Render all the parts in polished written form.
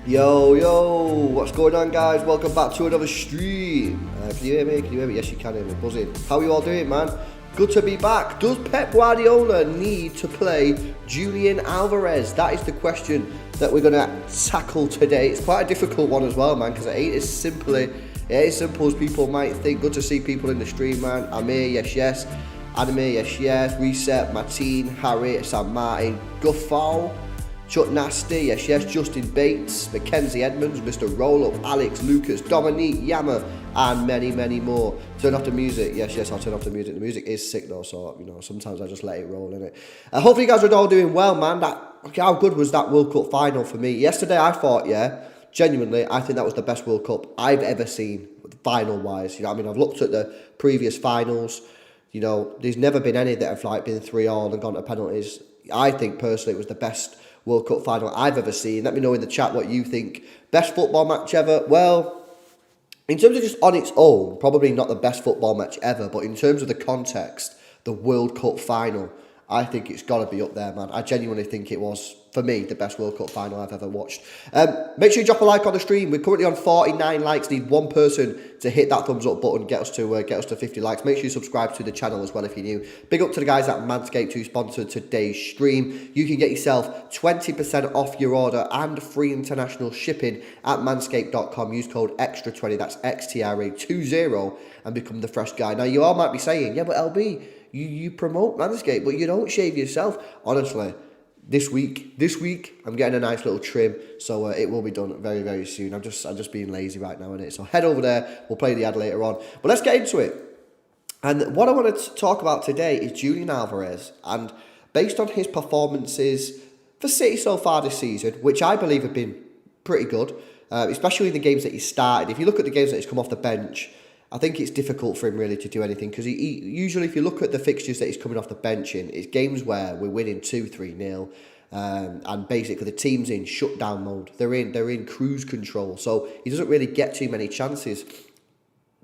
Yo, what's going on, guys? Welcome back to another stream. Can you hear me? Can you hear me? Yes, you can hear me. Buzzing. How are you all doing, man? Good to be back. Does Pep Guardiola need to play Julian Alvarez? That is the question that we're going to tackle today. It's quite a difficult one as well, man, because it ain't as simple as people might think. Good to see people in the stream, man. Amir, yes. Anime, yes. Reset, Martin, Harry, Sam Martin, Guffal, Chuck Nasty, yes. Justin Bates, Mackenzie Edmonds, Mr. Roll Up, Alex, Lucas, Dominique, Yammer, and many more. Turn off the music. Yes, I'll turn off the music. The music is sick though, so sometimes I just let it roll, innit? Hopefully you guys are all doing well, man. How good was that World Cup final for me? Yesterday I thought, genuinely, I think that was the best World Cup I've ever seen, final-wise. I've looked at the previous finals. There's never been any that have been 3-3 and gone to penalties. I think personally it was the best World Cup final I've ever seen. Let me know in the chat what you think. Best football match ever? Well, in terms of just on its own, probably not the best football match ever, but in terms of the context, the World Cup final, I think it's got to be up there, man. I genuinely think it was, for me, the best World Cup final I've ever watched. Make sure you drop a like on the stream. We're currently on 49 likes. Need one person to hit that thumbs up button, get us to 50 likes. Make sure you subscribe to the channel as well if you're new. Big up to the guys at Manscaped who sponsored today's stream. You can get yourself 20% off your order and free international shipping at manscaped.com. Use code XTRA20, that's XTRA20, and become the fresh guy. Now, you all might be saying, yeah, but LB, you promote Manscaped, but you don't shave yourself. Honestly, this week, I'm getting a nice little trim, so it will be done very, very soon. I'm just being lazy right now, innit? So head over there. We'll play the ad later on. But let's get into it. And what I want to talk about today is Julian Alvarez. And based on his performances for City so far this season, which I believe have been pretty good, especially in the games that he started. If you look at the games that he's come off the bench, I think it's difficult for him really to do anything because he usually, if you look at the fixtures that he's coming off the bench in, it's games where we're winning 2-3-0 and basically the team's in shutdown mode. They're in cruise control, so he doesn't really get too many chances.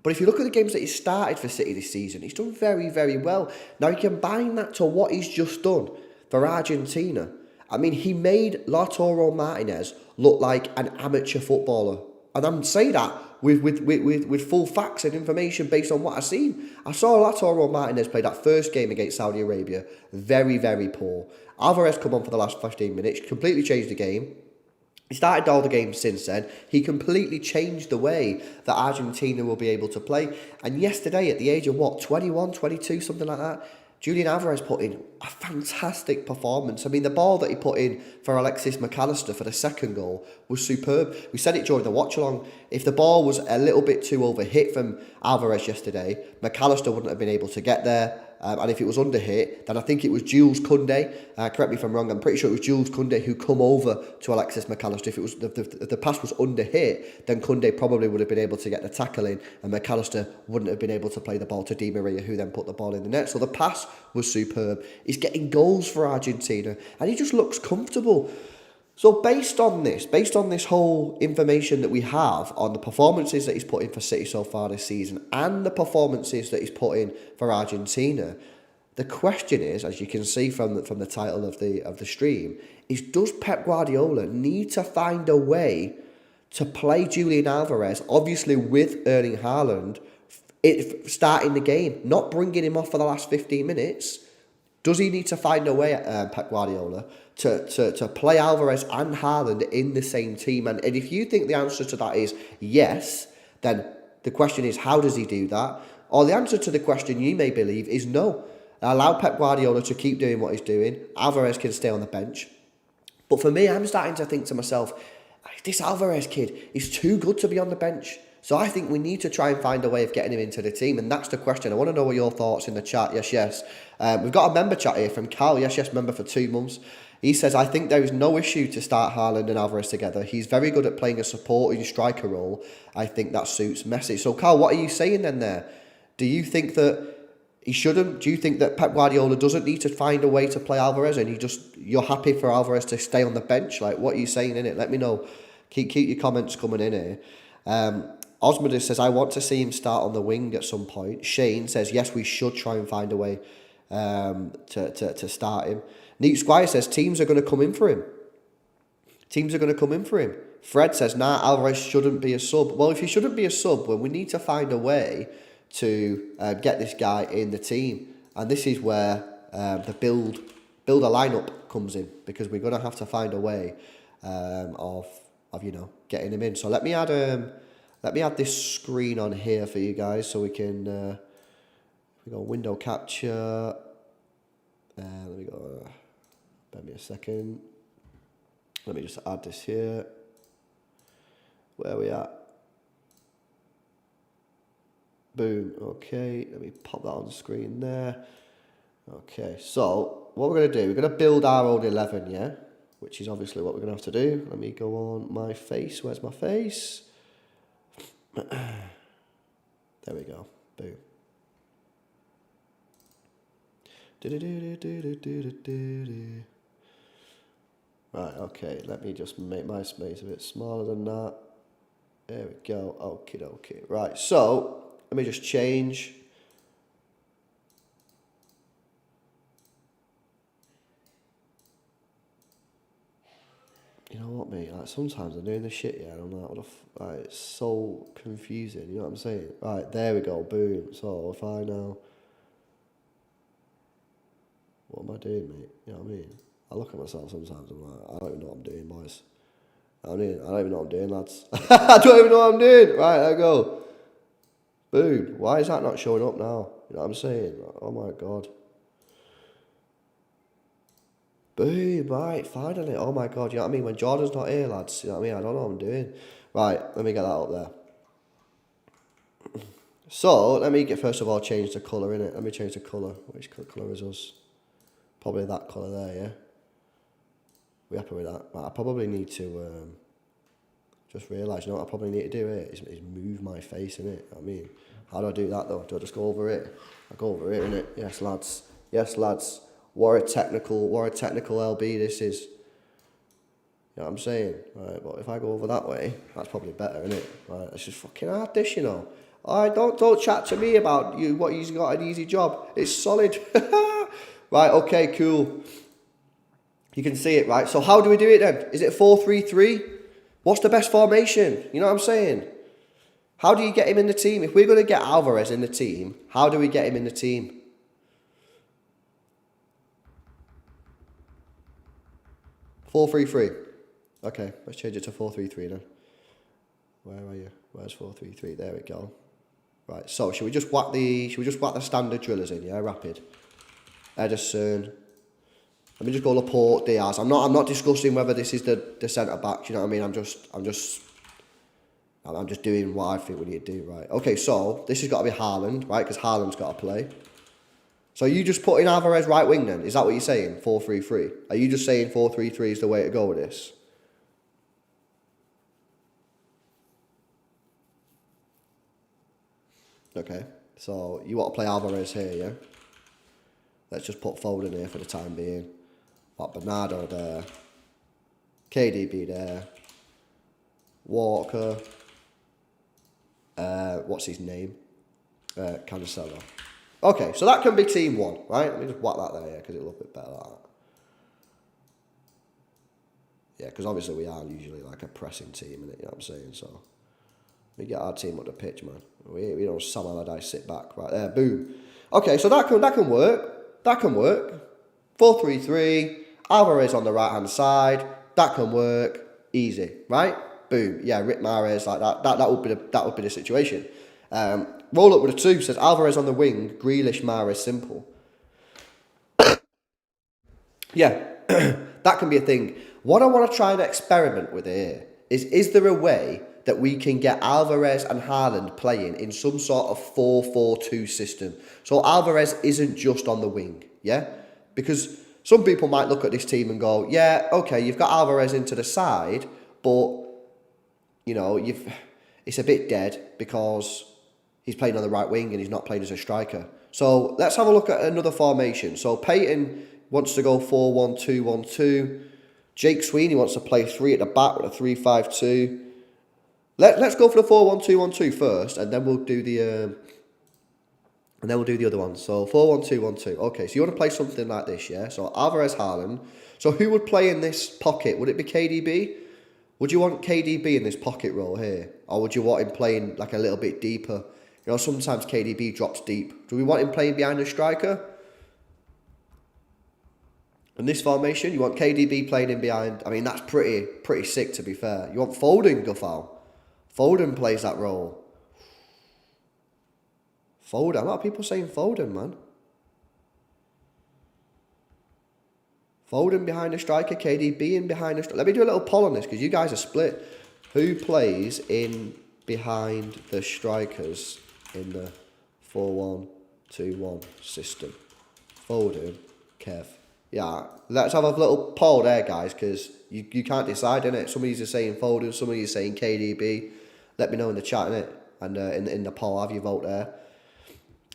But if you look at the games that he started for City this season, he's done very, very well. Now you combine that to what he's just done for Argentina. He made Lautaro Martinez look like an amateur footballer. And I'm saying that with full facts and information based on what I've seen. I saw Lautaro Martinez play that first game against Saudi Arabia. Very, very poor. Alvarez come on for the last 15 minutes, completely changed the game. He started all the games since then. He completely changed the way that Argentina will be able to play. And yesterday, at the age of 21, 22, something like that, Julian Alvarez put in a fantastic performance. The ball that he put in for Alexis McAllister for the second goal was superb. We said it during the watch-along. If the ball was a little bit too overhit from Alvarez yesterday, McAllister wouldn't have been able to get there. And if it was under hit, then I think it was Jules Koundé. Correct me if I'm wrong. I'm pretty sure it was Jules Koundé who come over to Alexis McAllister. If it was if the pass was under hit, then Koundé probably would have been able to get the tackle in, and McAllister wouldn't have been able to play the ball to Di Maria, who then put the ball in the net. So the pass was superb. He's getting goals for Argentina, and he just looks comfortable. So based on this whole information that we have on the performances that he's put in for City so far this season and the performances that he's put in for Argentina, the question is, as you can see from the title of the stream, is does Pep Guardiola need to find a way to play Julian Alvarez, obviously with Erling Haaland, starting the game, not bringing him off for the last 15 minutes? Does he need to find a way, Pep Guardiola, to play Alvarez and Haaland in the same team? And if you think the answer to that is yes, then the question is, how does he do that? Or the answer to the question you may believe is no. Allow Pep Guardiola to keep doing what he's doing. Alvarez can stay on the bench. But for me, I'm starting to think to myself, this Alvarez kid is too good to be on the bench. So I think we need to try and find a way of getting him into the team. And that's the question. I want to know what your thoughts in the chat. Yes. We've got a member chat here from Cal. Yes, member for 2 months. He says, I think there is no issue to start Haaland and Alvarez together. He's very good at playing a supporting striker role. I think that suits Messi. So, Cal, what are you saying then there? Do you think that he shouldn't? Do you think that Pep Guardiola doesn't need to find a way to play Alvarez and you're happy for Alvarez to stay on the bench? Like, what are you saying in it? Let me know. Keep your comments coming in here. Osmodus says, I want to see him start on the wing at some point. Shane says, yes, we should try and find a way to start him. Neat Squire says, teams are going to come in for him. Fred says, nah, Alvarez shouldn't be a sub. Well, if he shouldn't be a sub, well, we need to find a way to get this guy in the team. And this is where the build a lineup comes in, because we're going to have to find a way of getting him in. So let me add this screen on here for you guys so we can we go window capture. Let me go. Bear me a second. Let me just add this here. Where are we at? Boom. Okay. Let me pop that on the screen there. Okay. So what we're going to do, we're going to build our own 11, yeah? Which is obviously what we're going to have to do. Let me go on my face. Where's my face? There we go. Boom. Right, okay, let me just make my space a bit smaller than that. There we go. Okay. Right, so let me just change. You know what, mate? Like, sometimes I'm doing this shit, yeah, and I'm like, it's so confusing. You know what I'm saying? Right, there we go. Boom. So if I now, what am I doing, mate? You know what I mean? I look at myself sometimes. I'm like, I don't even know what I'm doing, boys. I don't even know what I'm doing, lads. I don't even know what I'm doing. Right, there we go. Boom. Why is that not showing up now? You know what I'm saying? Oh my god. Boom, right, finally. Oh my god, you know what I mean? When Jordan's not here, lads, you know what I mean? I don't know what I'm doing. Right, let me get that up there. So, let me first of all change the colour in it. Let me change the colour. Which colour is us? Probably that colour there, yeah? We happy with that? Right, I probably need to just realise, you know what I probably need to do here is move my face in it. I mean, how do I do that though? Do I just go over it? I go over it, innit? Yes, lads. Yes, lads. What a technical LB this is. You know what I'm saying? Right, but if I go over that way, that's probably better, isn't it? Right, it's just fucking hard this, you know. Alright, don't chat to me about what you've got an easy job. It's solid. Right, okay, cool. You can see it, right? So how do we do it then? Is it 4-3-3? What's the best formation? You know what I'm saying? How do you get him in the team? If we're going to get Alvarez in the team, how do we get him in the team? 4-3-3. Okay, let's change it to 4-3-3 then. Where are you? Where's 4-3-3? There we go. Right, so should we just whack the standard drillers in, yeah? Rapid. Ederson. Let me just go Laporte, Diaz. I'm not discussing whether this is the centre back, you know what I mean? I'm just doing what I think we need to do, right? Okay, so this has got to be Haaland, right? Because Haaland's got to play. So you just put in Alvarez right wing then? Is that what you're saying? 4-3-3? Are you just saying 4-3-3 is the way to go with this? Okay. So you want to play Alvarez here, yeah? Let's just put Foden here for the time being. Got Bernardo there. KDB there. Walker. What's his name? Cancelo. Okay, so that can be team one, right? Let me just whack that there, yeah, because it'll look a bit better like that. Yeah, because obviously we are usually like a pressing team, innit? You know what I'm saying? So we get our team up the pitch, man. We don't Sam Allardyce sit back right there. Boom. Okay, so that can work. That can work. 4-3-3. Alvarez on the right hand side. That can work. Easy, right? Boom. Yeah, Rick Mahrez like that. That would be the situation. Roll up with a 2 says Alvarez on the wing. Grealish, Mahrez, simple. Yeah, that can be a thing. What I want to try and experiment with here is there a way that we can get Alvarez and Haaland playing in some sort of 4-4-2 system? So Alvarez isn't just on the wing, yeah? Because some people might look at this team and go, yeah, okay, you've got Alvarez into the side, but, you know, it's a bit dead because he's playing on the right wing and he's not playing as a striker. So let's have a look at another formation. So Payton wants to go 4-1-2-1-2. Jake Sweeney wants to play 3 at the back with a 3-5-2. Let's go for the 4-1-2-1-2 first, and then we'll do the other one. So 4-1-2-1-2. Okay, so you want to play something like this, yeah? So Alvarez, Haaland. So who would play in this pocket? Would it be KDB? Would you want KDB in this pocket role here, or would you want him playing like a little bit deeper? You know, sometimes KDB drops deep. Do we want him playing behind the striker? In this formation, you want KDB playing in behind. I mean, that's pretty sick, to be fair. You want Foden, Guffal. Foden plays that role. Foden. A lot of people saying Foden, man. Foden behind the striker, KDB in behind the striker. Let me do a little poll on this, because you guys are split. Who plays in behind the strikers in the 4-1-2-1 system? Foden, Kev. Yeah, let's have a little poll there, guys, because you can't decide, innit? Some of you are saying Foden, some of you are saying KDB. Let me know in the chat, innit? And in the poll, have your vote there.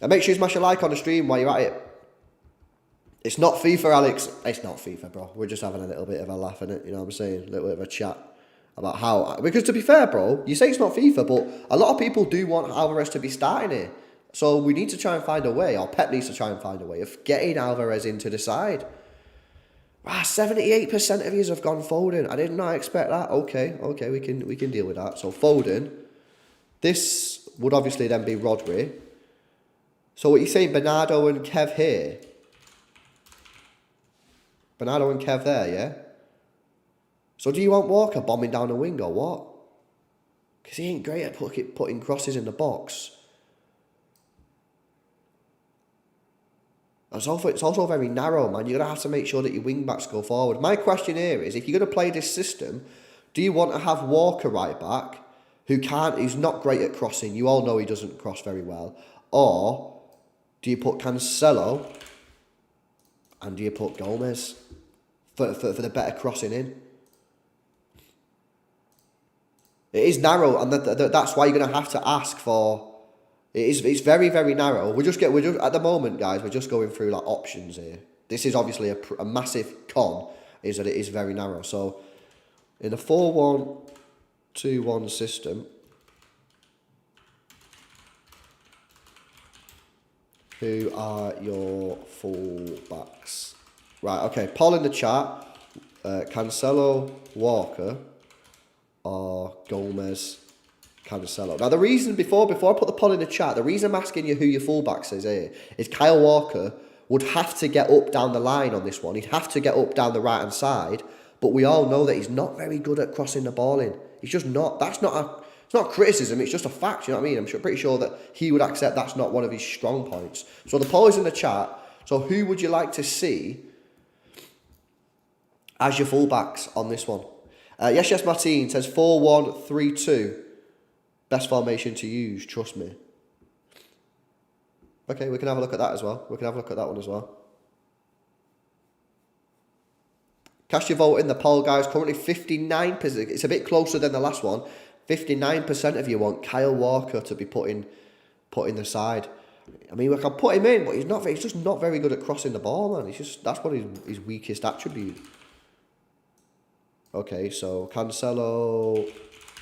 And make sure you smash a like on the stream while you're at it. It's not FIFA, Alex. It's not FIFA, bro. We're just having a little bit of a laugh, innit? You know what I'm saying? A little bit of a chat about how... Because to be fair, bro, you say it's not FIFA, but a lot of people do want Alvarez to be starting here. So we need to try and find a way, or Pep needs to try and find a way of getting Alvarez into the side. 78% of you have gone Foden. I did not expect that. Okay, we can deal with that. So Foden. This would obviously then be Rodri. So what you're saying, Bernardo and Kev here? Bernardo and Kev there, yeah? So do you want Walker bombing down the wing or what? Because he ain't great at putting crosses in the box. It's also very narrow, man. You're going to have to make sure that your wing-backs go forward. My question here is, if you're going to play this system, do you want to have Walker right back, who's not great at crossing? You all know he doesn't cross very well. Or do you put Cancelo and do you put Gomez for the better crossing in? It is narrow, and that's why you're going to have to ask for... It's very, very narrow. We're just at the moment, guys, we're just going through like options here. This is obviously a massive con, is that it is very narrow. So in a 4-1-2-1 system, who are your full backs? Right, okay. Poll in the chat. Cancelo, Walker, or Gomez, Cancelo. Now, the reason, before I put the poll in the chat, the reason I'm asking you who your fullbacks is here is Kyle Walker would have to get up down the line on this one. He'd have to get up down the right-hand side, but we all know that he's not very good at crossing the ball in. He's just not. It's not criticism, it's just a fact, you know what I mean? I'm pretty sure that he would accept that's not one of his strong points. So the poll is in the chat. So who would you like to see as your fullbacks on this one? Yes, Martin says 4-1-3-2. Best formation to use, trust me. Okay, we can have a look at that as well. We can have a look at that one as well. Cast your vote in the poll, guys. Currently 59%. It's a bit closer than the last one. 59% of you want Kyle Walker to be put in the side. I mean, we can put him in, but he's just not very good at crossing the ball, man. That's what his weakest attribute. Okay, so Cancelo,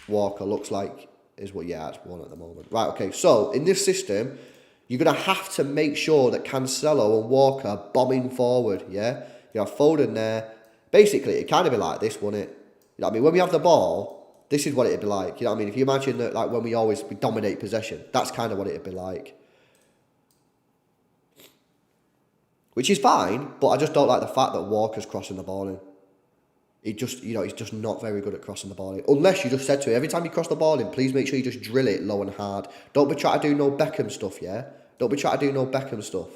Walker looks like is what, yeah, it's one at the moment. Right, okay, so in this system, you're going to have to make sure that Cancelo and Walker are bombing forward, yeah? You have Foden there. Basically, it kind of be like this, wouldn't it? You know what I mean? When we have the ball, this is what it'd be like. You know what I mean? If you imagine that, like, when we dominate possession, that's kind of what it'd be like. Which is fine, but I just don't like the fact that Walker's crossing the ball in. He's just not very good at crossing the ball in. Unless you just said to him, every time you cross the ball in, please make sure you just drill it low and hard. Don't be trying to do no Beckham stuff, yeah? Don't be trying to do no Beckham stuff.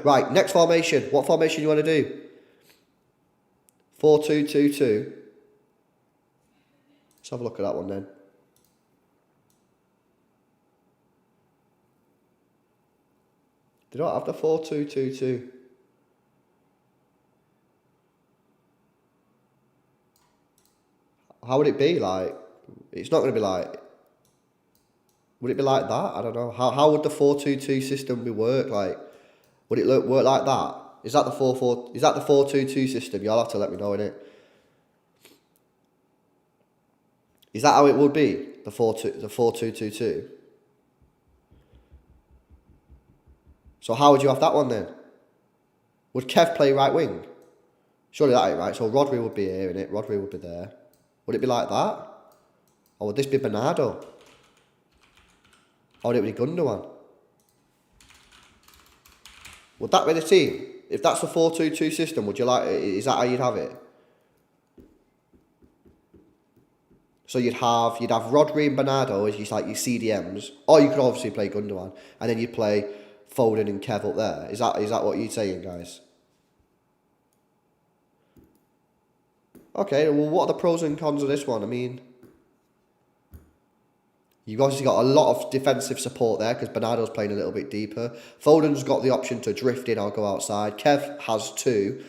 Right, next formation. What formation you want to do? 4-2-2-2. Let's have a look at that one then. They don't have the 4-2-2-2. How would it be like? It's not going to be like. Would it be like that? I don't know. How would the 4-2-2 system be work? Like, would it work like that? Is that the 4-4? Is that the 4-2-2 system? You'll have to let me know, innit? Is that how it would be? The 4-2-2-2. So how would you have that one then? Would Kev play right wing? Surely that ain't right. So Rodri would be here, innit? Rodri would be there. Would it be like that? Or would this be Bernardo? Or would it be Gundogan? Would that be the team? If that's the 4-2-2 system, would you like it? Is that how you'd have it? So you'd have Rodri and Bernardo as your CDMs, or you could obviously play Gundogan, and then you'd play Foden and Kev up there. Is that what you're saying, guys? Okay, well, what are the pros and cons of this one? I mean, you've obviously got a lot of defensive support there because Bernardo's playing a little bit deeper. Foden's got the option to drift in or go outside. Kev has too.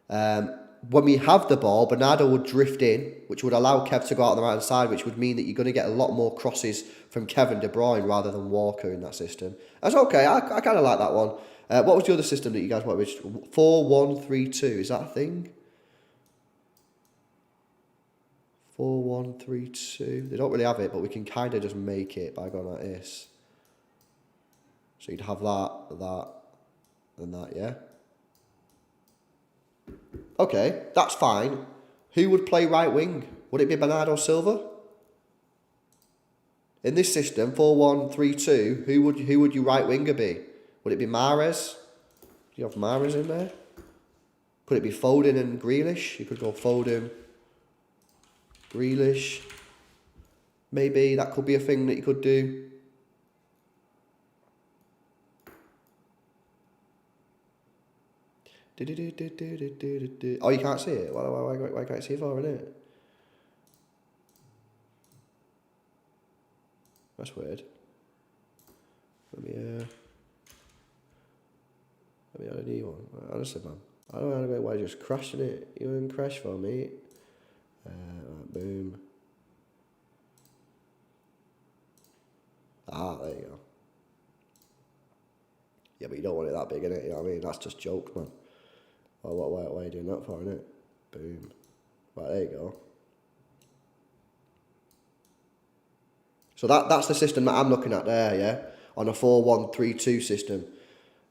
When we have the ball, Bernardo would drift in, which would allow Kev to go out on the right-hand side, which would mean that you're going to get a lot more crosses from Kevin De Bruyne rather than Walker in that system. That's okay. I kind of like that one. What was the other system that you guys went with? 4-1-3-2. Is that a thing? 4-1-3-2. They don't really have it, but we can kind of just make it by going like this. So you'd have that, and that, yeah? Okay, that's fine. Who would play right wing? Would it be Bernardo Silva? In this system, 4-1-3-2, who would your right winger be? Would it be Mahrez? Do you have Mahrez in there? Could it be Foden and Grealish? You could go Foden, Grealish. Maybe that could be a thing that you could do. Oh, you can't see it? Why can't you see it for, innit? That's weird. Let me add a new one. Honestly, man. I don't know why you're just crashing it. You didn't crash for me. Boom. Ah, there you go. Yeah, but you don't want it that big, innit? You know what I mean? That's just jokes, man. Why are you doing that for, innit? Boom. Right, there you go. So that's the system that I'm looking at there, yeah? On a 4-1-3-2 system.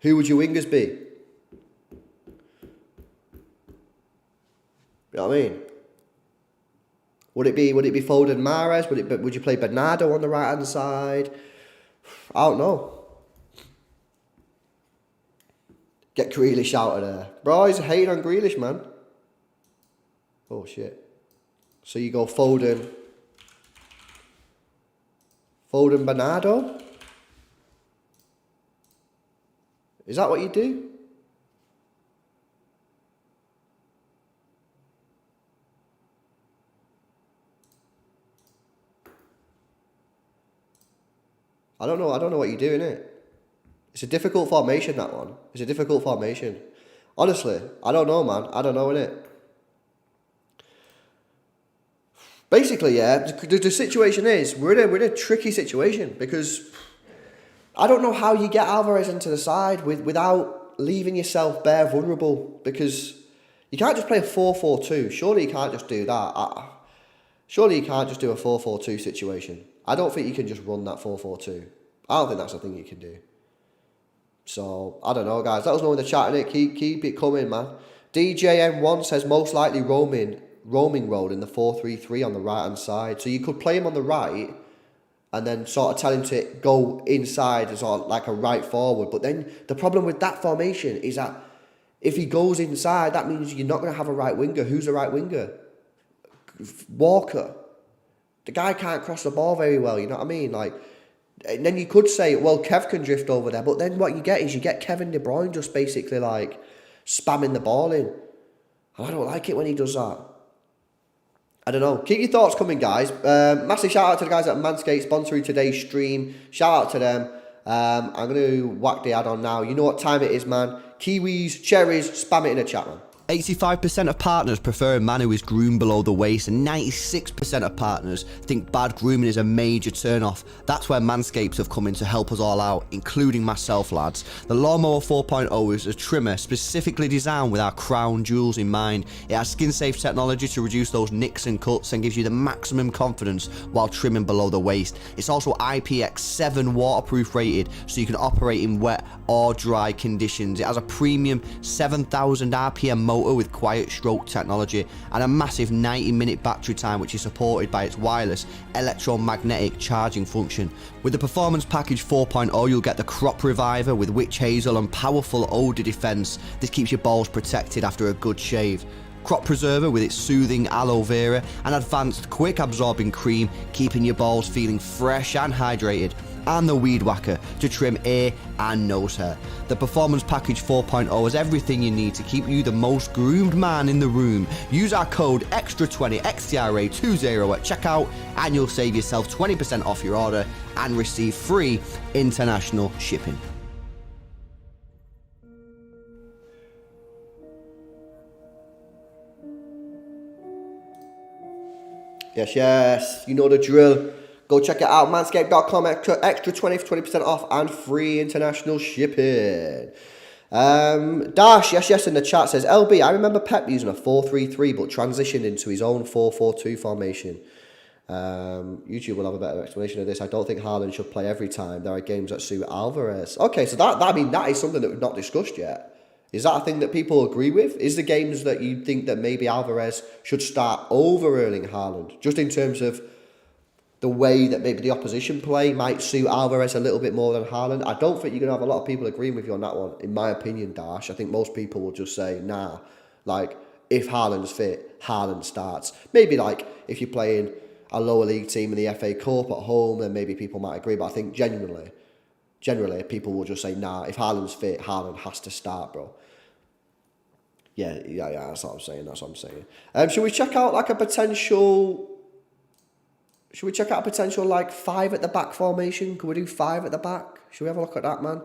Who would your wingers be? You know what I mean? Would it be Foden, Mahrez? Would you play Bernardo on the right hand side? I don't know. Get Grealish out of there. Bro, he's hating on Grealish, man. Oh, shit. So you go Foden, Bernardo? Is that what you do? I don't know what you're doing, innit? It's a difficult formation, that one. It's a difficult formation. Honestly, I don't know, man. I don't know, innit? Basically, yeah, the situation is, we're in a tricky situation because I don't know how you get Alvarez into the side without leaving yourself bare vulnerable, because you can't just play a 4-4-2. Surely you can't just do that. Surely you can't just do a 4-4-2 situation. I don't think you can just run that 4-4-2. I don't think that's a thing you can do. So, I don't know, guys. Let us know in the chat, innit? Keep it coming, man. DJN1 says most likely roaming role in the 4-3-3 on the right-hand side. So you could play him on the right and then sort of tell him to go inside as sort of like a right forward. But then the problem with that formation is that if he goes inside, that means you're not going to have a right winger. Who's the right winger? Walker. The guy can't cross the ball very well, you know what I mean? Like, and then you could say, well, Kev can drift over there. But then what you get is you get Kevin De Bruyne just basically like spamming the ball in. And I don't like it when he does that. I don't know. Keep your thoughts coming, guys. Massive shout out to the guys at Manscaped sponsoring today's stream. Shout out to them. I'm going to whack the ad on now. You know what time it is, man. Kiwis, cherries, spam it in the chat, man. 85% of partners prefer a man who is groomed below the waist, and 96% of partners think bad grooming is a major turn-off. That's where Manscaped have come in to help us all out, including myself, lads. The Lawnmower 4.0 is a trimmer specifically designed with our crown jewels in mind. It has skin-safe technology to reduce those nicks and cuts and gives you the maximum confidence while trimming below the waist. It's also IPX7 waterproof rated, so you can operate in wet or dry conditions. It has a premium 7,000 RPM motor with quiet stroke technology and a massive 90-minute battery time, which is supported by its wireless electromagnetic charging function. With the Performance Package 4.0, you'll get the Crop Reviver with witch hazel and powerful odor defense. This keeps your balls protected after a good shave. Crop Preserver with its soothing aloe vera and advanced quick absorbing cream, keeping your balls feeling fresh and hydrated. And the Weed Whacker to trim ear and nose hair. The Performance Package 4.0 has everything you need to keep you the most groomed man in the room. Use our code XTRA20 XTRA20 at checkout and you'll save yourself 20% off your order and receive free international shipping. Yes, you know the drill. Go check it out, manscaped.com, extra 20 for 20% off and free international shipping. Dash, yes, in the chat says, LB, I remember Pep using a 4-3-3 but transitioned into his own 4-4-2 formation. YouTube will have a better explanation of this. I don't think Haaland should play every time. There are games that suit Alvarez. Okay, so that is something that we've not discussed yet. Is that a thing that people agree with? Is the games that you think that maybe Alvarez should start over Erling Haaland? Just in terms of the way that maybe the opposition play might suit Alvarez a little bit more than Haaland. I don't think you're going to have a lot of people agreeing with you on that one, in my opinion, Dash. I think most people will just say, nah, like, if Haaland's fit, Haaland starts. Maybe, like, if you're playing a lower league team in the FA Cup at home, then maybe people might agree. But I think generally, people will just say, nah, if Haaland's fit, Haaland has to start, bro. Yeah, that's what I'm saying, should we check out, like, a potential... Should we check out a potential, like, 5 at the back formation? Could we do 5 at the back? Should we have a look at that, man?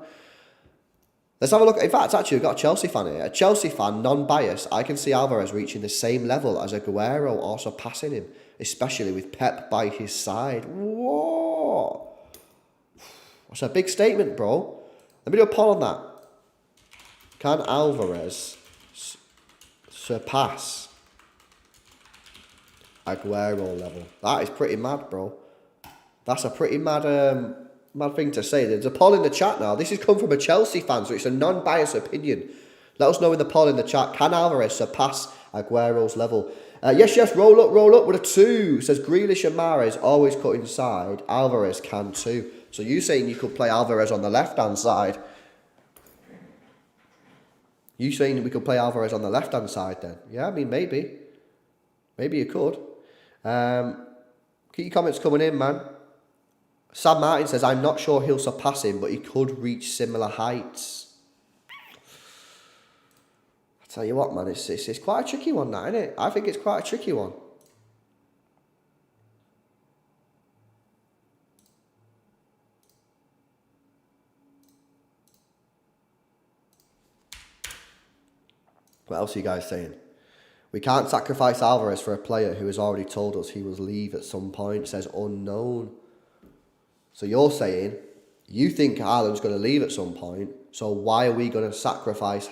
Let's have a look. In fact, actually, we've got a Chelsea fan here. A Chelsea fan, non-biased. I can see Alvarez reaching the same level as Aguero, also passing him, especially with Pep by his side. Whoa! That's a big statement, bro. Let me do a poll on that. Can Alvarez surpass Aguero level? That is pretty mad, bro. That's a pretty mad thing to say. There's a poll in the chat now. This has come from a Chelsea fan, so it's a non-biased opinion. Let us know in the poll in the chat. Can Alvarez surpass Aguero's level? Yes, roll up with a 2. Says Grealish and Mahrez always cut inside. Alvarez can too. So you saying you could play Alvarez on the left-hand side? You saying we could play Alvarez on the left-hand side then? Yeah, I mean, maybe. Maybe you could. Keep your comments coming in, man. Sam Martin says, I'm not sure he'll surpass him, but he could reach similar heights. I tell you what, man, it's quite a tricky one, that, isn't it? I think it's quite a tricky one. What else are you guys saying? We can't sacrifice Alvarez for a player who has already told us he will leave at some point. Says unknown. So you're saying you think Haaland's going to leave at some point. So why are we going to sacrifice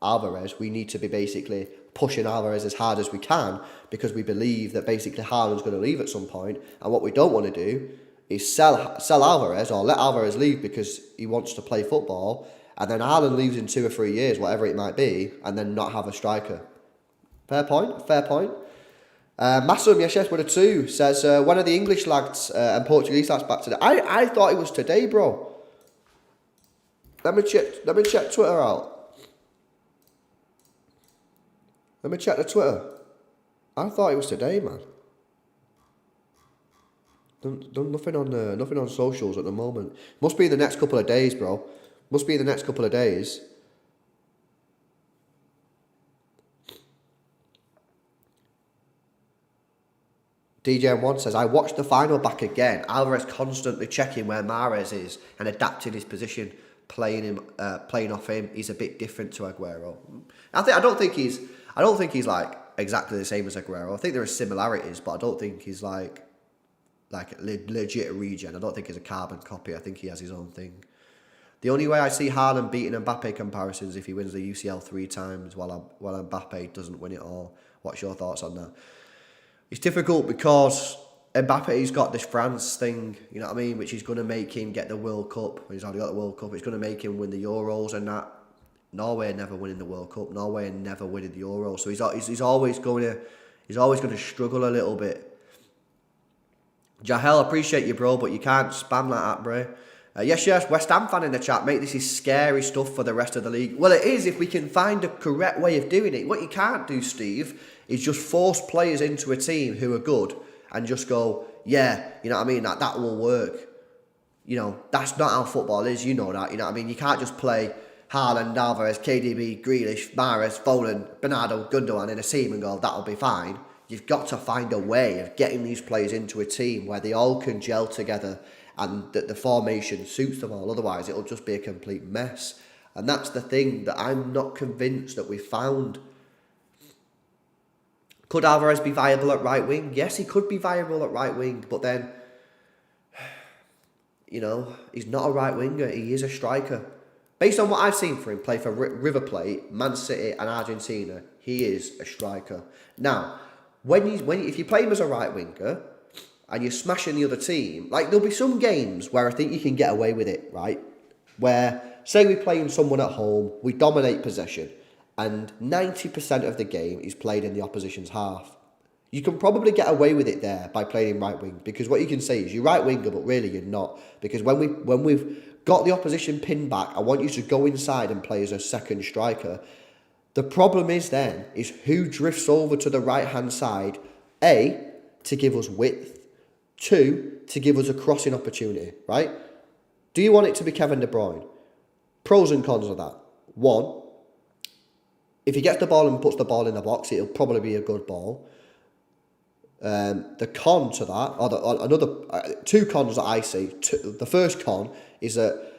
Alvarez? We need to be basically pushing Alvarez as hard as we can because we believe that basically Haaland's going to leave at some point. And what we don't want to do is sell Alvarez or let Alvarez leave because he wants to play football. And then Haaland leaves in 2 or 3 years, whatever it might be, and then not have a striker. Fair point, fair point. Massum, yes, with a 2, says, when are the English lads and Portuguese lads back today? I thought it was today, bro. Let me check Twitter out. Let me check the Twitter. I thought it was today, man. Done nothing on socials at the moment. Must be in the next couple of days, bro. Must be in the next couple of days. DJM1 says, I watched the final back again. Alvarez constantly checking where Mahrez is and adapting his position, playing off him. He's a bit different to Aguero. I don't think he's like exactly the same as Aguero. I think there are similarities, but I don't think he's like legit regen. I don't think he's a carbon copy. I think he has his own thing. The only way I see Haaland beating Mbappe comparisons is if he wins the UCL 3 times while Mbappe doesn't win it all. What's your thoughts on that? It's difficult because Mbappe's got this France thing, you know what I mean, which is going to make him get the World Cup. He's already got the World Cup. It's going to make him win the Euros and that. Norway are never winning the World Cup. Norway are never winning the Euros. So he's always going to struggle a little bit. Jahel, appreciate you, bro, but you can't spam like that, bro. Yes, West Ham fan in the chat, mate, this is scary stuff for the rest of the league. Well, it is if we can find a correct way of doing it. What you can't do, Steve, is just force players into a team who are good and just go, yeah, you know what I mean, that will work. You know, that's not how football is, you know that, you know what I mean? You can't just play Haaland, Alvarez, KDB, Grealish, Mahrez, Foden, Bernardo, Gundogan in a team and go, that'll be fine. You've got to find a way of getting these players into a team where they all can gel together and that the formation suits them all. Otherwise, it'll just be a complete mess. And that's the thing that I'm not convinced that we've found. Could Alvarez be viable at right wing? Yes, he could be viable at right wing, but then, you know, he's not a right winger. He is a striker. Based on what I've seen for him play for River Plate, Man City and Argentina, he is a striker. Now, if you play him as a right winger, and you're smashing the other team, like there'll be some games where I think you can get away with it, right? Where, say we're playing someone at home, we dominate possession, and 90% of the game is played in the opposition's half. You can probably get away with it there by playing right wing, because what you can say is you're right winger, but really you're not. Because when we've got the opposition pinned back, I want you to go inside and play as a second striker. The problem is who drifts over to the right-hand side, A, to give us width, 2, to give us a crossing opportunity, right? Do you want it to be Kevin De Bruyne? Pros and cons of that. 1, if he gets the ball and puts the ball in the box, it'll probably be a good ball. The con to that, or another 2 cons that I see. The first con is that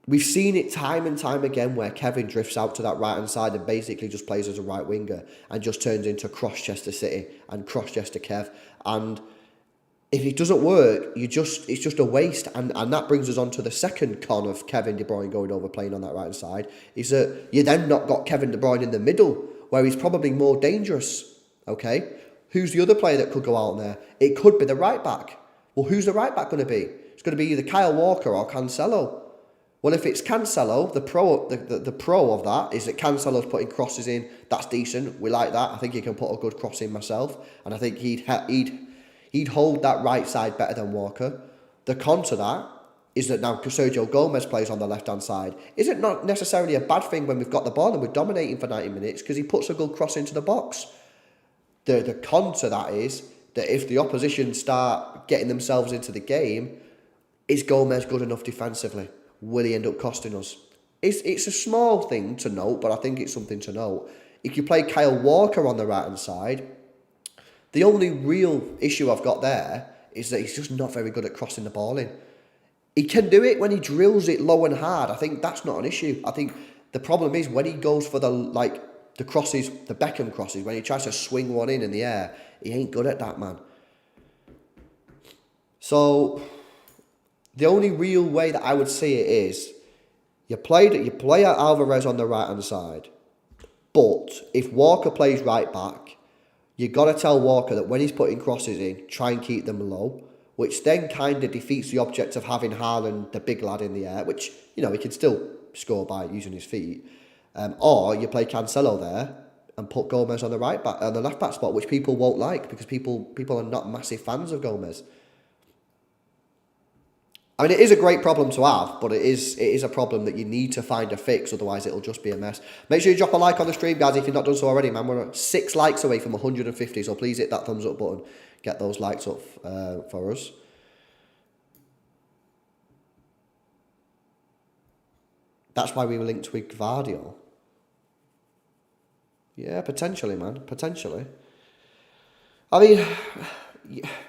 we've seen it time and time again where Kevin drifts out to that right-hand side and basically just plays as a right winger and just turns into cross-Chester City and cross-Chester Kev. And if it doesn't work, it's just a waste. And that brings us on to the second con of Kevin De Bruyne going over playing on that right-hand side, is that you then not got Kevin De Bruyne in the middle, where he's probably more dangerous, okay? Who's the other player that could go out there? It could be the right-back. Well, who's the right-back going to be? It's going to be either Kyle Walker or Cancelo. Well, if it's Cancelo, the pro of that is that Cancelo's putting crosses in. That's decent. We like that. I think he can put a good cross in myself. And I think he'd hold that right side better than Walker. The con to that is that now Sergio Gomez plays on the left-hand side. Is it not necessarily a bad thing when we've got the ball and we're dominating for 90 minutes because he puts a good cross into the box? The con to that is that if the opposition start getting themselves into the game, is Gomez good enough defensively? Will he end up costing us? It's a small thing to note, but I think it's something to note. If you play Kyle Walker on the right-hand side, the only real issue I've got there is that he's just not very good at crossing the ball in. He can do it when he drills it low and hard. I think that's not an issue. I think the problem is when he goes for the the crosses, the Beckham crosses, when he tries to swing one in the air, he ain't good at that, man. So the only real way that I would see it is you play Alvarez on the right-hand side, but if Walker plays right back, you got to tell Walker that when he's putting crosses in, try and keep them low, which then kind of defeats the object of having Haaland, the big lad, in the air, which, you know, he can still score by using his feet. Or you play Cancelo there and put Gomez on the left back spot, which people won't like because people are not massive fans of Gomez. I mean, it is a great problem to have, but it is a problem that you need to find a fix, otherwise it'll just be a mess. Make sure you drop a like on the stream, guys, if you've not done so already, man. We're 6 likes away from 150, so please hit that thumbs up button. Get those likes up for us. That's why we were linked with Guardiola. Yeah, potentially, man. Potentially. I mean,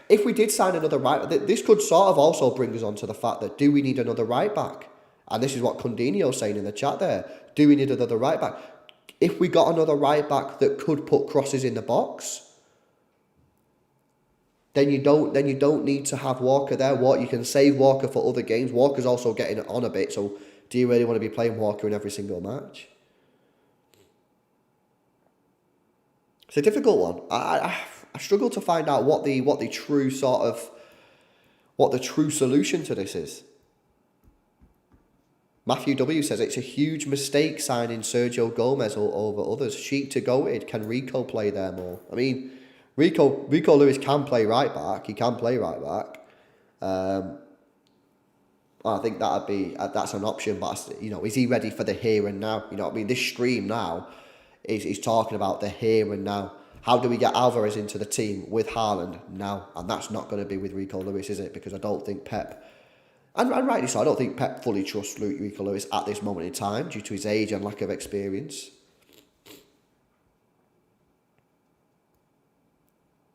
if we did sign another right, this could sort of also bring us on to the fact that, do we need another right back? And this is what Cundinho's saying in the chat there. Do we need another right back? If we got another right back that could put crosses in the box, then you don't need to have Walker there. You can save Walker for other games. Walker's also getting on a bit, so do you really want to be playing Walker in every single match? It's a difficult one. I struggle to find out what the true solution to this is. Matthew W says it's a huge mistake signing Sergio Gomez over others. Sheik to goated. Can Rico play there more? I mean, Rico Lewis can play right back. He can play right back. I think that's an option. But, you know, is he ready for the here and now? You know what I mean? This stream now is talking about the here and now. How do we get Alvarez into the team with Haaland now? And that's not going to be with Rico Lewis, is it? Because I don't think Pep, and rightly so, I don't think Pep fully trusts Rico Lewis at this moment in time due to his age and lack of experience.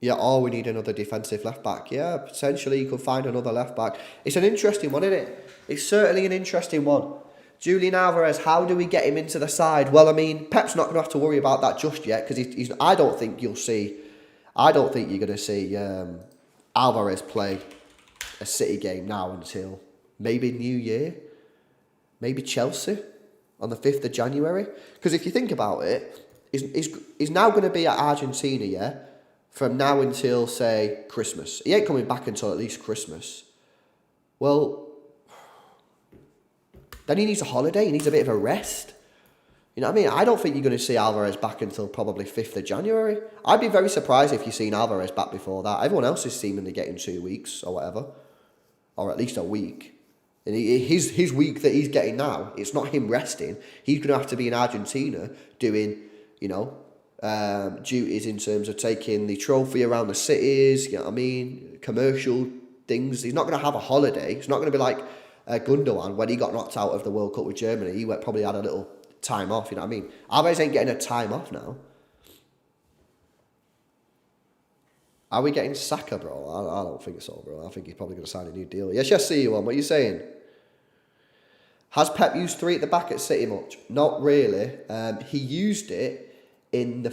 Yeah, we need another defensive left back. Yeah, potentially you could find another left back. It's an interesting one, isn't it? It's certainly an interesting one. Julian Alvarez, how do we get him into the side? Well, I mean, Pep's not going to have to worry about that just yet because I don't think you're going to see Alvarez play a City game now until maybe New Year, maybe Chelsea on the 5th of January. Because if you think about it, he's now going to be at Argentina, yeah, from now until, say, Christmas. He ain't coming back until at least Christmas. Well, then he needs a holiday. He needs a bit of a rest. You know what I mean? I don't think you're going to see Alvarez back until probably 5th of January. I'd be very surprised if you've seen Alvarez back before that. Everyone else is seemingly getting 2 weeks or whatever. Or at least a week. And his week that he's getting now, it's not him resting. He's going to have to be in Argentina doing, you know, duties in terms of taking the trophy around the cities, you know what I mean? Commercial things. He's not going to have a holiday. It's not going to be like Gundogan, when he got knocked out of the World Cup with Germany, he probably had a little time off, you know what I mean? Alvarez ain't getting a time off now. Are we getting Saka, bro? I don't think so, bro. I think he's probably going to sign a new deal. Yes, see you on. What are you saying? Has Pep used 3 at the back at City much? Not really. He used it in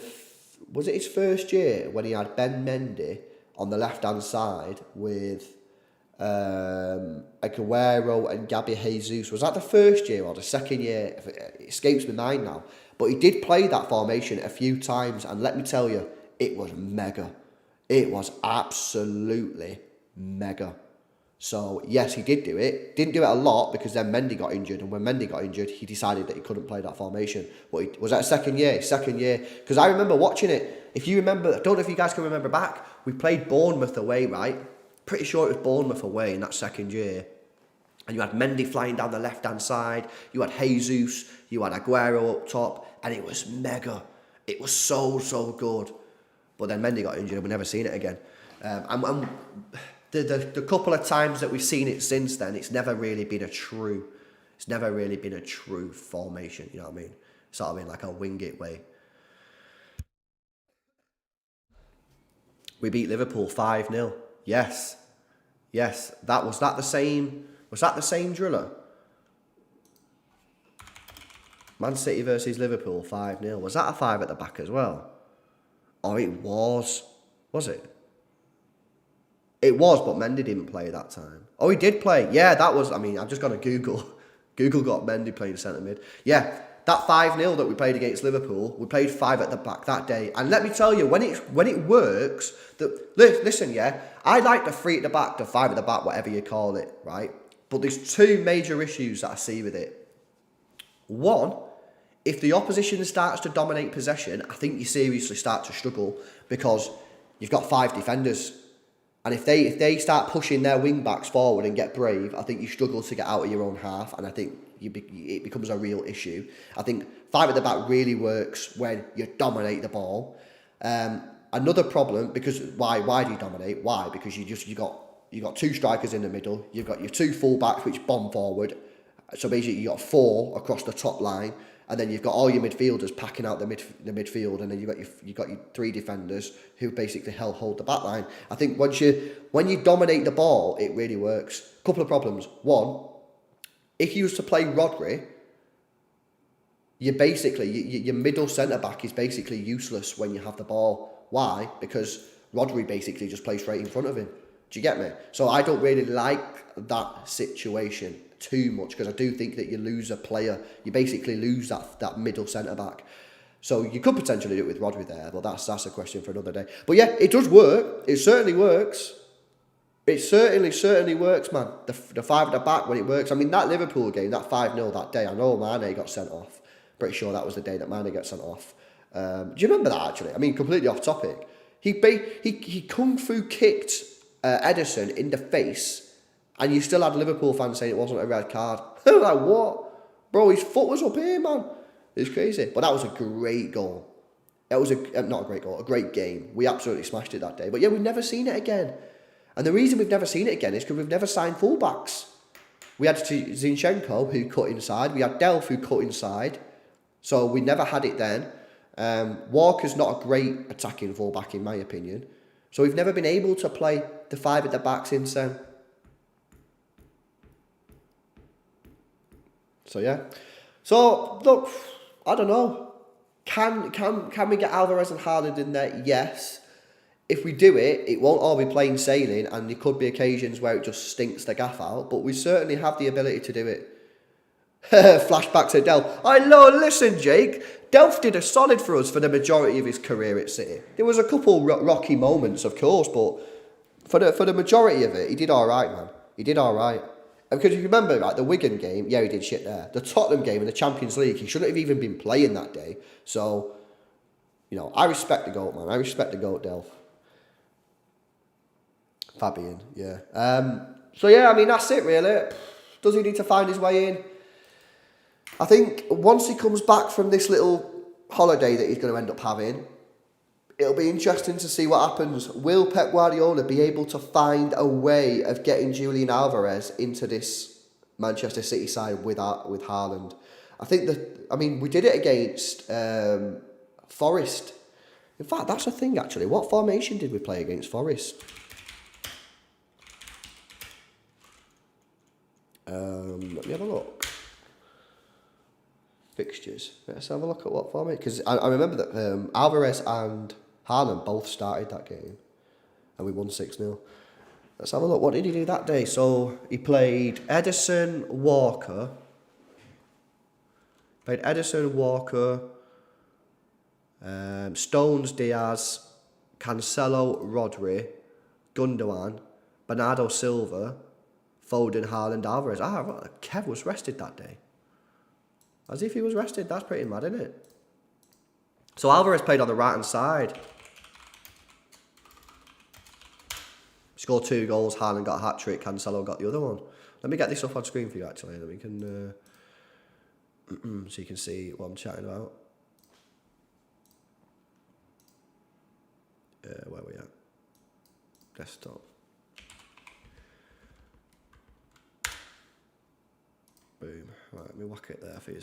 was it his first year when he had Ben Mendy on the left-hand side with Aguero and Gabby Jesus. Was that the first year or the second year? It escapes my mind now. But he did play that formation a few times, and let me tell you, it was mega. It was absolutely mega. So, yes, he did do it. Didn't do it a lot because then Mendy got injured, and when Mendy got injured, he decided that he couldn't play that formation. But was that second year? Second year. Because I remember watching it. If you remember, I don't know if you guys can remember back, we played Bournemouth away, right? Pretty sure it was Bournemouth away in that second year. And you had Mendy flying down the left-hand side. You had Jesus. You had Aguero up top. And it was mega. It was so, so good. But then Mendy got injured and we've never seen it again. And the couple of times that we've seen it since then, it's never really been a true formation, you know what I mean? Sort of in like a wing it way. We beat Liverpool 5-0. Yes. Was that the same driller? Man City versus Liverpool, 5-0. Was that a 5 at the back as well? Oh, it was. Was it? It was, but Mendy didn't play that time. Oh, he did play. Yeah, that was, I mean, I've just gone to Google. Google got Mendy playing centre mid. Yeah, that 5-0 that we played against Liverpool, we played 5 at the back that day. And let me tell you, when it works, listen, yeah, I like the 3 at the back, the 5 at the back, whatever you call it, right? But there's 2 major issues that I see with it. One, if the opposition starts to dominate possession, I think you seriously start to struggle because you've got 5 defenders. And if they start pushing their wing backs forward and get brave, I think you struggle to get out of your own half, and I think it becomes a real issue. I think 5 at the back really works when you dominate the ball. Another problem, because why do you dominate? Why? Because you got 2 strikers in the middle, you've got your 2 full backs which bomb forward. So basically you got 4 across the top line, and then you've got all your midfielders packing out the midfield, and then you've got your 3 defenders who basically hold the back line. I think when you dominate the ball, it really works. Couple of problems. One, if you was to play Rodri, your middle centre back is basically useless when you have the ball. Why? Because Rodri basically just plays straight in front of him. Do you get me? So I don't really like that situation too much, because I do think that you lose a player. You basically lose that middle centre back. So you could potentially do it with Rodri there, but that's a question for another day. But yeah, it does work. It certainly works. It certainly works, man. The 5 at the back, when it works. I mean, that Liverpool game, that 5-0 that day, I know Mane got sent off. Pretty sure that was the day that Mane got sent off. Do you remember that, actually? I mean, completely off topic. He kung fu kicked Ederson in the face, and you still had Liverpool fans saying it wasn't a red card. Like, what? Bro, his foot was up here, man. It's crazy. But that was a great goal. That was not a great goal, a great game. We absolutely smashed it that day. But yeah, we've never seen it again. And the reason we've never seen it again is because we've never signed fullbacks. We had Zinchenko, who cut inside. We had Delph, who cut inside. So we never had it then. Walker's not a great attacking fullback, in my opinion. So we've never been able to play the 5 at the back since then. So yeah. So look, I don't know. Can we get Alvarez and Haaland in there? Yes. If we do it, it won't all be plain sailing, and there could be occasions where it just stinks the gaff out. But we certainly have the ability to do it. Flashback to Delph. I know. Listen, Jake. Delph did a solid for us for the majority of his career at City. There was a couple rocky moments, of course, but for the majority of it, he did all right, man. He did all right. Because you remember, like, the Wigan game, yeah, he did shit there. The Tottenham game in the Champions League, he shouldn't have even been playing that day. So, you know, I respect the GOAT, man. I respect the GOAT, Delph. Fabian, yeah. So, yeah, I mean, that's it, really. Does he need to find his way in? I think once he comes back from this little holiday that he's going to end up having, it'll be interesting to see what happens. Will Pep Guardiola be able to find a way of getting Julian Alvarez into this Manchester City side with Haaland? I think we did it against Forest. In fact, that's a thing, actually. What formation did we play against Forest? Let me have a look. Fixtures. Let's have a look at what formation. Because I remember that Alvarez and Haaland both started that game, and we won 6-0. Let's have a look. What did he do that day? So he played Ederson, Walker. Stones, Diaz, Cancelo, Rodri, Gundogan, Bernardo Silva, Foden, Haaland, Alvarez. Kev was rested that day. As if he was rested. That's pretty mad, isn't it? So Alvarez played on the right-hand side. Scored 2 goals. Haaland got a hat-trick. Cancelo got the other one. Let me get this up on screen for you, actually. Then we can... so you can see what I'm chatting about. Where are we at? Desktop. Boom. Right, let me whack it there for you.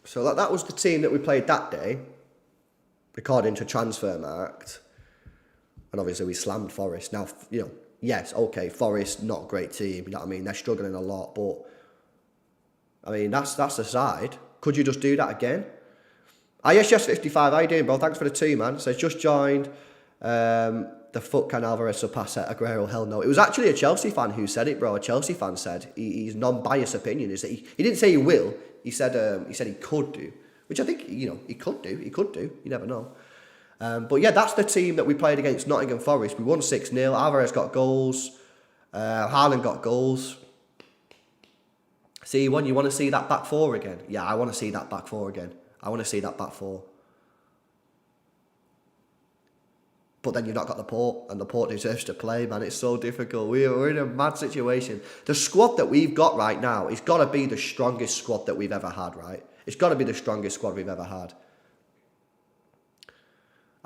So that was the team that we played that day, according to Transfermarkt. And obviously we slammed Forest. Now, you know, yes, okay, Forest, not a great team, you know what I mean? They're struggling a lot, but, I mean, that's the side. Could you just do that again? Yes, 55. How you doing, bro? Thanks for the 2, man. Says just joined. The fuck can Alvarez surpass Aguero? Hell no. It was actually a Chelsea fan who said it, bro. A Chelsea fan said his non-biased opinion is that he didn't say he will. He said he could do, which I think he could do. He could do. You never know. But yeah, that's the team that we played against Nottingham Forest. We won 6-0. Alvarez got goals. Haaland got goals. See, you want to see that back four again? Yeah, I want to see that back four again. I want to see that back four. But then you've not got the Port, and the Port deserves to play, man. It's so difficult. We're in a mad situation. The squad that we've got right now, it's got to be the strongest squad that we've ever had, right? It's got to be the strongest squad we've ever had.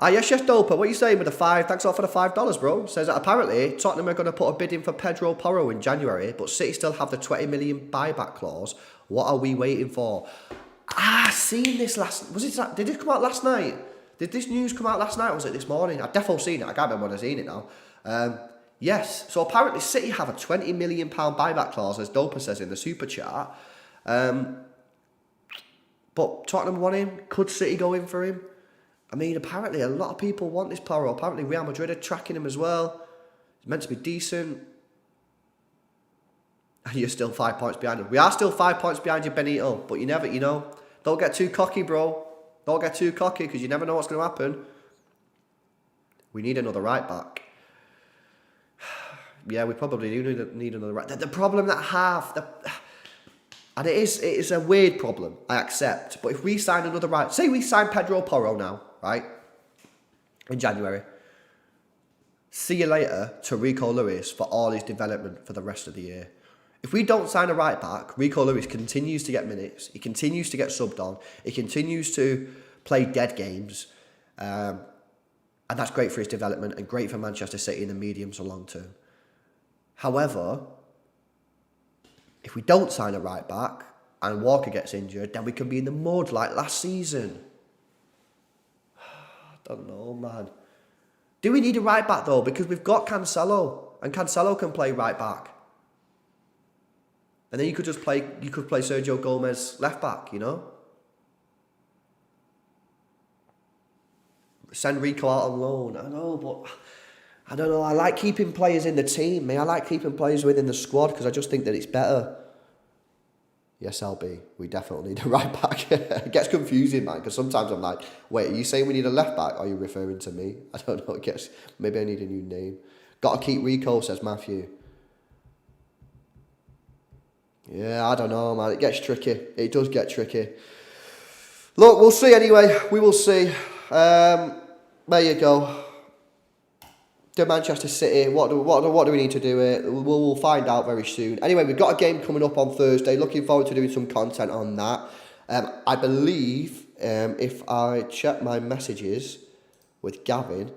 Yes, Doper, what are you saying with the 5? Thanks a lot for the $5, bro. Says that apparently Tottenham are going to put a bid in for Pedro Porro in January, but City still have the 20 million buyback clause. What are we waiting for? Seen this did it come out last night? Did this news come out last night or was it this morning? I've definitely seen it. I can't remember when I've seen it now. Yes, so apparently City have a £20 million buyback clause, as Doper says in the super chat. But Tottenham want him. Could City go in for him? I mean, apparently a lot of people want this Porro. Apparently Real Madrid are tracking him as well. He's meant to be decent. And you're still 5 points behind him. We are still 5 points behind you, Benito. But you never, don't get too cocky, bro. Don't get too cocky because you never know what's going to happen. We need another right back. Yeah, we probably do need another right. The problem that I have, and it is a weird problem, I accept. But if we sign another right, say we sign Pedro Porro now, right, in January. See you later to Rico Lewis for all his development for the rest of the year. If we don't sign a right back, Rico Lewis continues to get minutes. He continues to get subbed on. He continues to play dead games. And that's great for his development and great for Manchester City in the medium to long term. However, if we don't sign a right back and Walker gets injured, then we can be in the mud like last season. I don't know, man. Do we need a right back though? Because we've got Cancelo, and Cancelo can play right back. And then you could play Sergio Gomez left back, Send Rico out on loan. I know, but I don't know. I like keeping players in the team, man. I like keeping players within the squad because I just think that it's better. Yes, LB, we definitely need a right back. It gets confusing, man, because sometimes I'm like, wait, are you saying we need a left back? Are you referring to me? I don't know. Maybe I need a new name. Got to keep Rico, says Matthew. Yeah, I don't know, man. It gets tricky. It does get tricky. Look, we'll see anyway. We will see. There you go. To Manchester City. What do we need to do it? We'll find out very soon. Anyway, we've got a game coming up on Thursday. Looking forward to doing some content on that. I believe if I check my messages with Gavin,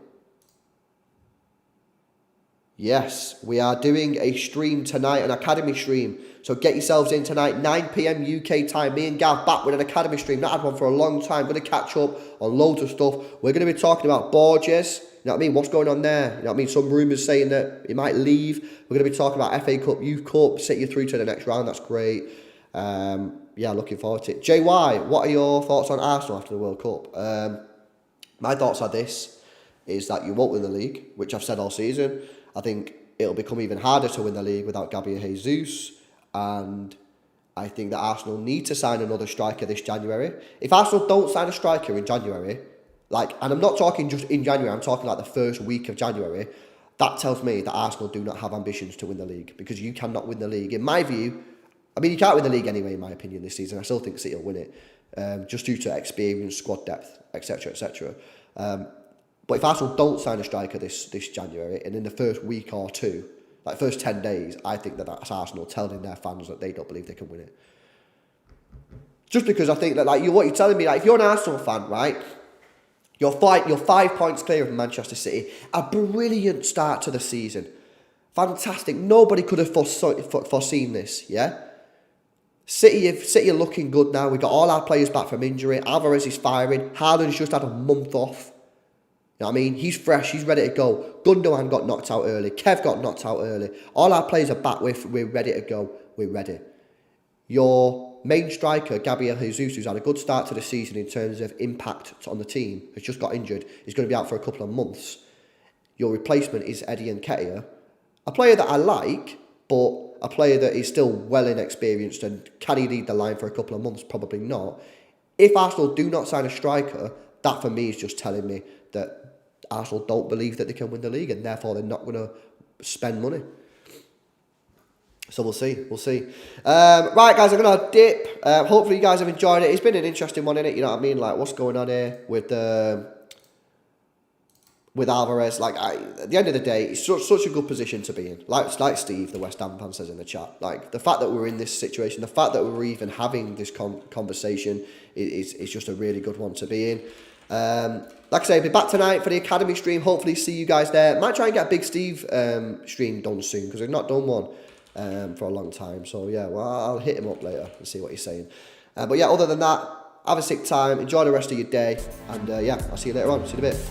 yes, we are doing a stream tonight, an academy stream. So get yourselves in tonight, 9 p.m. UK time. Me and Gav back with an academy stream. Not had one for a long time. Going to catch up on loads of stuff. We're going to be talking about Borges. You know what I mean? What's going on there? You know what I mean? Some rumours saying that he might leave. We're going to be talking about FA Cup, Youth Cup, set you through to the next round. That's great. Yeah, looking forward to it. JY, what are your thoughts on Arsenal after the World Cup? My thoughts are this, is that you won't win the league, which I've said all season. I think it'll become even harder to win the league without Gabriel Jesus. And I think that Arsenal need to sign another striker this January. If Arsenal don't sign a striker in January, and I'm not talking just in January, I'm talking like the first week of January, that tells me that Arsenal do not have ambitions to win the league, because you cannot win the league. In my view, I mean, you can't win the league anyway, in my opinion, this season. I still think City will win it, just due to experience, squad depth, etc., etc. But if Arsenal don't sign a striker this January, and in the first week or two, like first 10 days, I think that's Arsenal telling their fans that they don't believe they can win it. Just because I think that, what you're telling me, if you're an Arsenal fan, right, you're 5 points clear of Manchester City. A brilliant start to the season. Fantastic. Nobody could have foreseen this, yeah? City are looking good now. We've got all our players back from injury. Alvarez is firing. Haaland's just had a month off. You know what I mean? He's fresh. He's ready to go. Gundogan got knocked out early. Kev got knocked out early. All our players are back. We're ready to go. We're ready. You're main striker, Gabriel Jesus, who's had a good start to the season in terms of impact on the team, has just got injured, is going to be out for a couple of months. Your replacement is Eddie Nketiah, a player that I like, but a player that is still well inexperienced, and can he lead the line for a couple of months? Probably not. If Arsenal do not sign a striker, that for me is just telling me that Arsenal don't believe that they can win the league, and therefore they're not going to spend money. So we'll see. Right, guys, I'm going to dip. Hopefully you guys have enjoyed it. It's been an interesting one, innit? You know what I mean? Like, what's going on here with Alvarez? Like, at the end of the day, it's such a good position to be in. Like Steve, the West Ham fan, says in the chat. Like, the fact that we're in this situation, the fact that we're even having this conversation is just a really good one to be in. Like I say, I'll be back tonight for the Academy stream. Hopefully see you guys there. Might try and get a Big Steve stream done soon, because we've not done one for a long time. So yeah, well, I'll hit him up later and see what he's saying. But yeah, other than that, have a sick time, enjoy the rest of your day, and yeah, I'll see you later on. See you in a bit.